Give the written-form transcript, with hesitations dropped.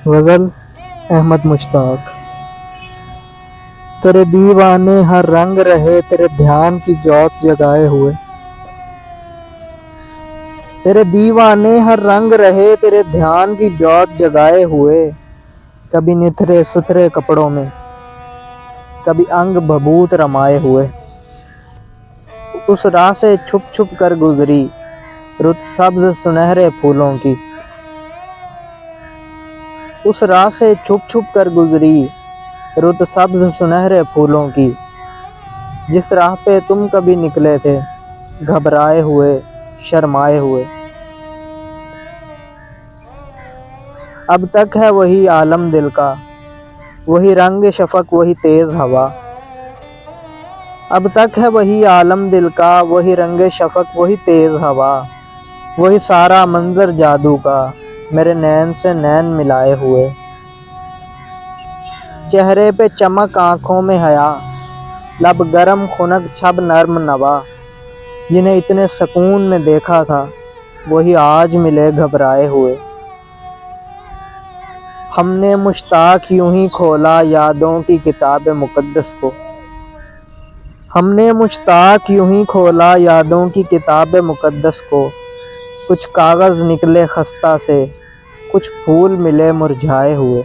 غزل احمد مشتاق۔ تیرے دیوانے ہر رنگ رہے تیرے دھیان کی جوت جگائے ہوئے، تیرے دیوانے ہر رنگ رہے تیرے دھیان کی جوت جگائے ہوئے، کبھی نتھرے ستھرے کپڑوں میں کبھی انگ بھبوت رمائے ہوئے، اس راہ سے چھپ چھپ کر گزری رت سبز سنہرے پھولوں کی، اس راہ سے چھپ چھپ کر گزری رت سبز سنہرے پھولوں کی، جس راہ پہ تم کبھی نکلے تھے گھبرائے ہوئے شرمائے ہوئے، اب تک ہے وہی عالم دل کا، وہی رنگ شفق وہی تیز ہوا، اب تک ہے وہی عالم دل کا، وہی رنگ شفق وہی تیز ہوا، وہی سارا منظر جادو کا میرے نین سے نین ملائے ہوئے، چہرے پہ چمک آنکھوں میں حیا، لب گرم خنک چھب نرم نوا، جنہیں اتنے سکون میں دیکھا تھا وہی آج ملے گھبرائے ہوئے، ہم نے مشتاق یوں ہی کھولا یادوں کی کتاب مقدس کو، ہم نے مشتاق یوں ہی کھولا یادوں کی کتاب مقدس کو، کچھ کاغذ نکلے خستہ سے کچھ پھول ملے مرجھائے ہوئے۔